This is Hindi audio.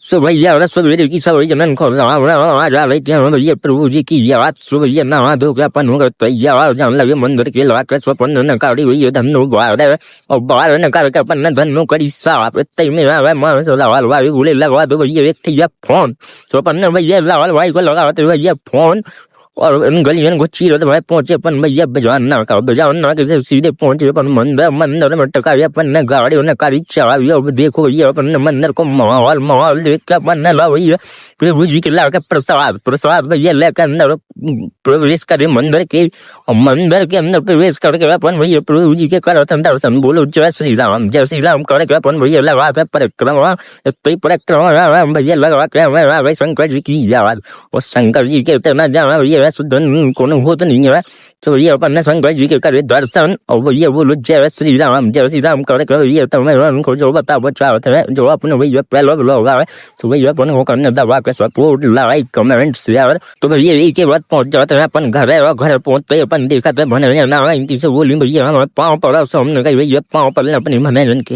Sobrevivía, sobreviví, sobrevivía, no corría, ya le tengo que producir que ya sobrevivía, no, tú que para nunca te ya la vi mandar que la que so pon na ka ri yo dan no gua de o ba na ka pan na dan no ka ri sa te me la ma so la va vi le la va do ye te ya pon so pan na ye la va ko la te ye pon और इन गलियों को चीरो तो भाई पहुंचे अपन भैया बजवान ना का बजावन ना कैसे सीधे पहुंचे अपन मंदिर में टका अपन ने गाड़ी ने कारी चाबी अब देखो ये अपन मंदिर को माहौल देख के अपन ने ला भैया प्रभु जी के ला के प्रसाद भैया लेकर अंदर प्रवेश करे मंदिर के अंदर प्रवेश करके अपन भैया प्रभु जी के कर दर्शन बोलो जय श्री राम करके अपन भैया लगा परिक्रमा भैया लगा के शंकर जी की याद और शंकर जी के इतना जाना भैया सुधन को होता नहीं है तो भैया अपन शंकर जी के करे दर्शन और भैया बोलो जय श्री राम करके भैया तुम्हें को जो बता बचाओ जो अपने भैया पहले लोग आए तो भैया अपन को करने दबा के सपोर्ट लाइक कमेंट शेयर तो भैया एक के बाद पहुंच जाते हैं अपन घर पहुंचते अपन देखा बने ना इनकी से बोली भैया हमारे पाँव पड़ा सामने भैया पाँव पड़े अपनी मनोरंजन के